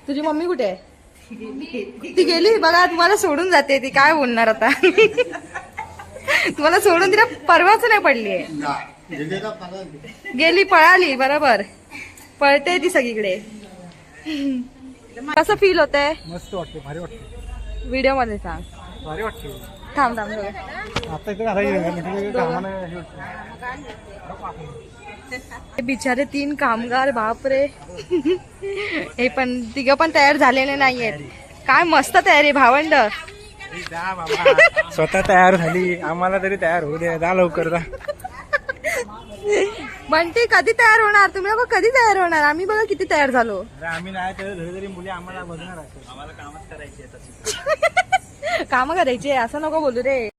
तुझी मम्मी कुठे आहे? ती गेली बघा, तुम्हाला सोडून जाते ती. काय बोलणार आता? तुम्हाला सोडून तिला परवाच नाही पडली आहे. गेली, पळाली. बरोबर पळते ती सगळीकडे. कसं फील होतंय? मस्त वाटते, भारी वाटते. व्हिडिओ मध्ये सांग. भारी वाटते. थांब आता इथे घालायचं. बिचारे 3 कामगार, बापरे. हे पण तिघं पण तयार झालेले नाहीयेत. काय मस्त तयारी भावंड. स्वतः तयार झाली, आम्हाला तरी तयार होऊ दे. जा लवकर जा. बंटी कधी तयार होणार? तुम्ही लोक कधी तयार होणार? आम्ही बघा किती तयार झालो. आम्ही नाही तर घरी मुली आम्हाला बघणार. आम्हाला कामच करायची. काम करायचे असं नको बोलू रे.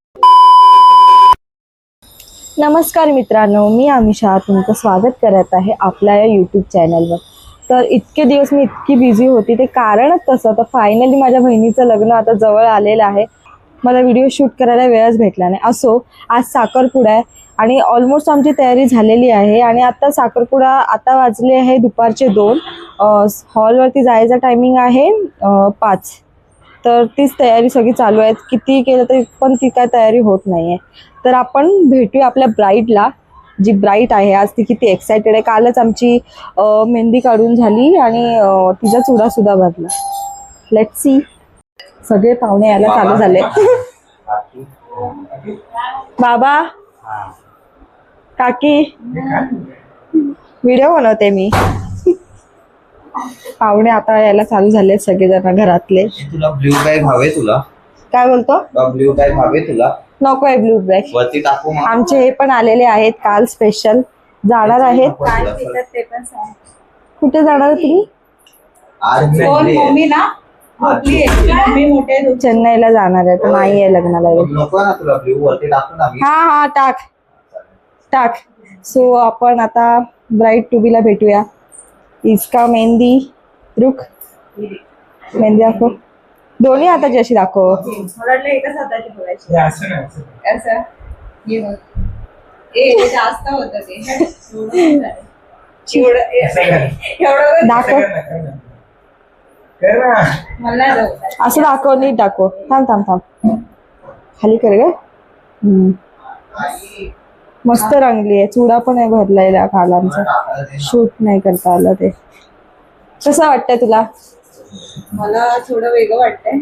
नमस्कार मित्रांनो, मी अमिषा तुमचं स्वागत करत आहे आपल्या या यूट्यूब चॅनलवर. तर इतके दिवस मी इतकी बिझी होती, ते कारणच तसं. तर फायनली माझ्या बहिणीचं लग्न आता जवळ आलेलं आहे. मला व्हिडिओ शूट करायला वेळच भेटला नाही. असो, आज साखरपुडा आहे आणि ऑलमोस्ट आमची तयारी झालेली आहे. आणि आता साखरपुडा आता वाजले आहे दुपारचे 2. हॉलवरती जायचा टायमिंग आहे 5. तर तीच तयारी सगळी चालू आहे. किती केलं तरी पण ती काय तयारी होत नाही आहे. तर आपण भेटूया आपल्या ब्राईडला. जी ब्राईड आहे आज, ती किती एक्सायटेड आहे. कालच आमची मेहंदी काढून झाली आणि तिचा चुडा सुद्धा भरला. Let's see. सगळे पाहुणे यायला चालू झाले. बाबा, काकी, व्हिडिओ बनवते मी. पाहुणे आता यायला चालू झाले सगळेजण घरातले. तुला ब्ल्यू बॅग हवे? तुला काय बोलतो? ब्ल्यू बॅग हवे तुला? नको आहे ब्लू बॅग. वरती टाकू मग. आमचे हे पण आलेले आहेत काल स्पेशल. जाणार आहेत. कुठे जाणार तुम्ही? चेन्नईला जाणार आहे. तर नाही आहे लग्नाला. नको ना तुला ब्ल्यू? वरती टाकू ना मी. हा टाक. सो आपण आता ब्राईड टू बी ला भेटूया. इसका मेहंदी रुख, मेहंदी दाखव. दोन्ही हाताची अशी दाखव. एकच हाताची ठेवायची. जास्त होत दाखव. असं दाखव, नीट दाखव. थांब खाली कर ग. मस्त रंगली आहे. चुडा पण आहे भरलेला काल आमचा. शूट नाही करता आलं ते. कसं वाटतंय तुला? मला थोडं वेगळं वाटतंय.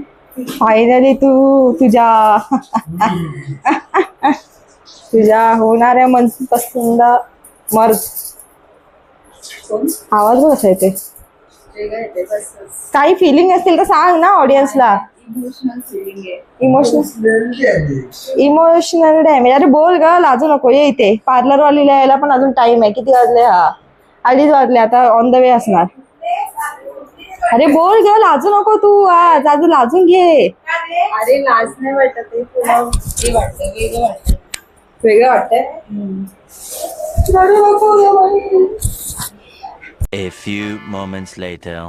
फायनली तू तुझ्या होणाऱ्या मनपसंद मर्द. आवाज कसा येते? काही फिलिंग असतील तर सांग ना ऑडियन्सला. इमोशनल फिलिंग आहे. Emotional damage. अरे बोल ग, लाजू नको. ये इथे. पार्लर वालीला यायला पण अजून टाइम आहे. किती वाजले? 2:30 वाजले. आता ऑन द वे असणार. अरे बोल ग, लाजू नको तू. आज लाजून घे. अरे लाज नाही वाटत. वेगळं वाटतंय. A few moments later.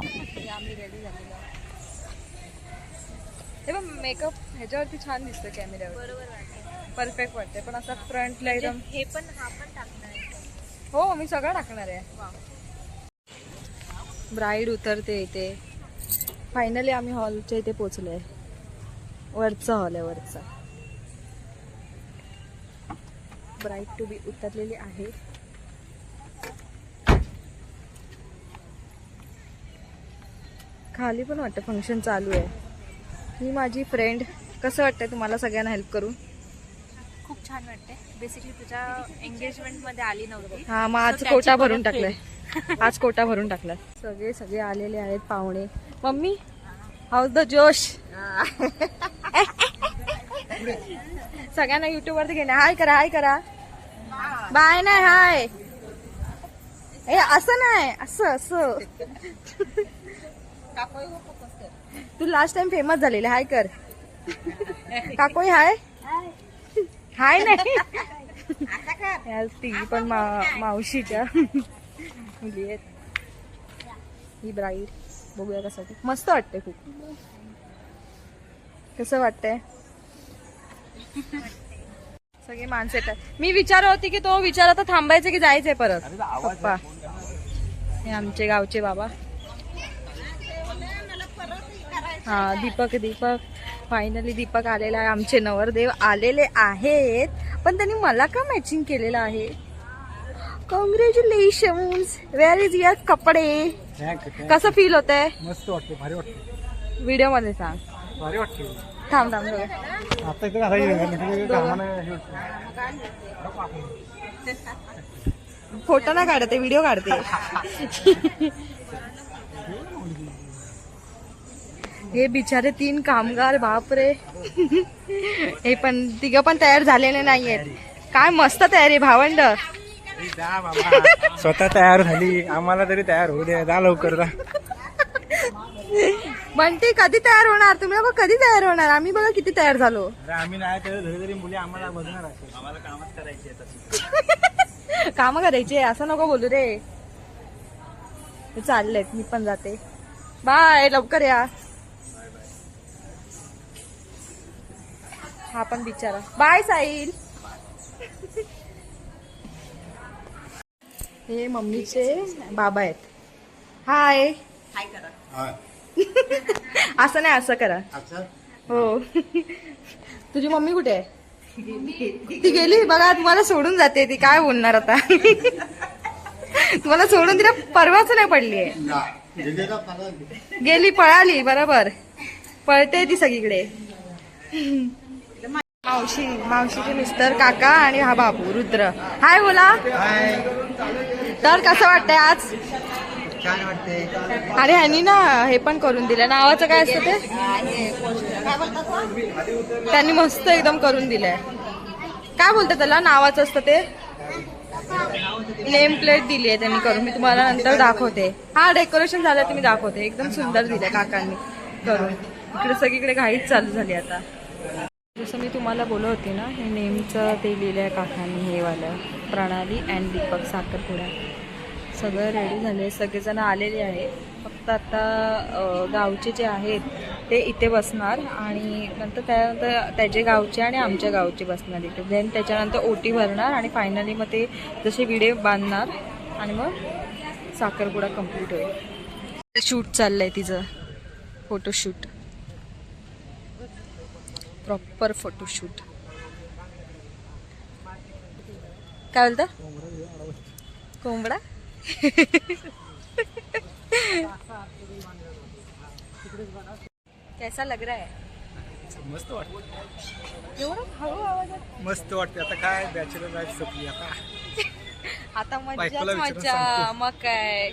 Makeup ह्याच्यावरती छान दिसतं कॅमेऱ्यावर. बरोबर, परफेक्ट वाटते. पण असं फ्रंटला एकदम. हे पण हा पण टाकणार आहे. हो, मी सगळं टाकणार आहे. ब्राईड उतरते इथे. फायनली आम्ही हॉलच्या इथे पोहोचलोय. वरचा हॉल आहे, वरचा. ब्राईड टू बी उतरलेली आहे. खाली पण वाटतं फंक्शन चालू आहे. ही माझी फ्रेंड. कसं वाटतंय तुम्हाला सगळ्यांना हेल्प करून? खूप छान वाटतंय. बेसिकली तुझ्या एंगेजमेंट मध्ये आली नव्हती. हा, मग आज कोटा भरून टाकलाय. आज कोटा भरून टाकलाय. सगळे आलेले आहेत पाहुणे. मम्मी, हाऊस द जोश. सगळ्यांना युट्यूब वरती घेणे. हाय करा. बाय नाही, हाय. ए असं नाही, असं. तू लास्ट टाइम फेमस झालेले. हाय कर. काकोई हाय. हाय नाही. तिघी पण मावशीच्या मुली आहेत. ही ब्राईड. बघूया कसं मस्त वाटतंय. खूप कसं वाटतंय? सगळे माणसं येतात. मी विचारत होती की तो विचारत थांबायचं की जायचंय परत. पप्पा हे आमचे गावचे बाबा. हा दीपक फायनली दीपक आलेला आहे. आमचे नवरदेव आलेले आहेत, पण त्यांनी मला का मॅचिंग केलेलं आहे. कॉंग्रॅच्युलेशन्स. वेअर इज युअर कपडे. कसं फील होत आहे. मस्त वाटते, भारी वाटते, व्हिडिओ मध्ये सांग. भारी वाटते. थांब आता इथं घालायचं कामानं हे होतं. फोटो ना काढते, व्हिडिओ काढते. हे बिचारे 3 कामगार, बापरे. हे पण तिघं पण तयार झालेले नाहीयेत. काय मस्त तयारी आहे भावंड. जा बाबा, स्वतः तयार झाली, आम्हाला तरी तयार होऊ दे. जा लवकर जा. म्हणते कधी तयार होणार तुम्ही लोक, कधी तयार होणार. आम्ही बघा किती तयार झालो. अरे आम्ही नाही तर धरी मुली आम्हाला बघणार असेल. आम्हाला कामच करायची आहे. काम करायचे असं नको बोलू रे. चाललेत, मी पण जाते. बाय, लवकर या. हा पण बिचारा. बाय साहिल. हे मम्मीचे बाबा आहेत. हाय. असं नाही, असं करा. हो. तुझी मम्मी कुठे आहे. ती गेली बघा. तुम्हाला सोडून जाते ती. काय बोलणार आता. तुम्हाला सोडून तिला परवाच नाही पडली आहे. गेली, पळाली. बरोबर पळते ती सगळीकडे. मावशीचे मिस्टर, काका आणि हा बाबू रुद्र. हाय बोला. तर कसं वाटतंय आज. छान वाटते. आणि ह्यांनी ना हे पण करून दिलं. नावाचं काय असतं ते. त्यांनी मस्त एकदम करून दिलंय. काय बोलतात त्याला, नावाचं असतं ते. नेम प्लेट दिली आहे त्यांनी करून. मी तुम्हाला नंतर दाखवते. हा डेकोरेशन झालं ते मी दाखवते. एकदम सुंदर दिलंय काकांनी करून. इकडे सगळीकडे घाईच चालू झाली आता. जसं मी तुम्हाला बोलत होते ना, हे नेमचं ते लिहिलं आहे काकांनी. हे वालं प्रणाली अँड दीपक साखरपुडा. सगळं रेडी झाले, सगळेजण आलेले आहेत. फक्त आता गावचे जे आहेत ते इथे बसणार आणि नंतर त्यानंतर त्याचे गावचे आणि आमच्या गावचे बसणार इथे. देन त्याच्यानंतर ओटी भरणार आणि फायनली मग ते जसे विडे बांधणार आणि मग साखरपुडा कंप्लीट होईल. शूट चाललंय तिचं, फोटोशूट, प्रॉपर फोटोशूट. काय बोलता. कोंबडा. कैसा लग रहा है. मस्त वाटतं. एवढं हळू आवाजात. मस्त वाटते. आता काय बॅचलर लाईफ संपली आता. आता बायकोला मज्जाच विचारून मज्जा. सांगतो. मग काय,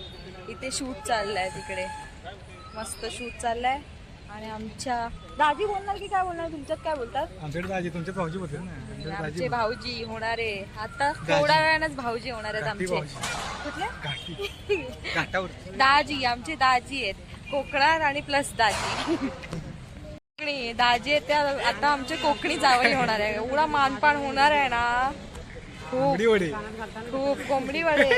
इथे शूट चाललाय तिकडे. मस्त शूट चाललाय. आणि आमच्या दाजी बोलणार की काय बोलणार. तुमच्यात काय बोलतात. आमच्याकडे दाजी, तुमच्यात भाऊजी बोलते ना. आमच्याकडे आमचे दाजी भाऊजी होणारे आता थोड्या वेळानच भाऊजी होणार आहेत घाटी आमचे. भाऊजी. कुठले. घाटावर. दाजी आमचे दाजी आहेत. कोकणात आणि प्लस दाजी. कोकणी दाजी आहेत त्या. आता आमचे कोकणी जावई होणार आहे. एवढा मानपान होणार आहे ना. खूप कोंबडी वडे. खूप कोंबडी वडे.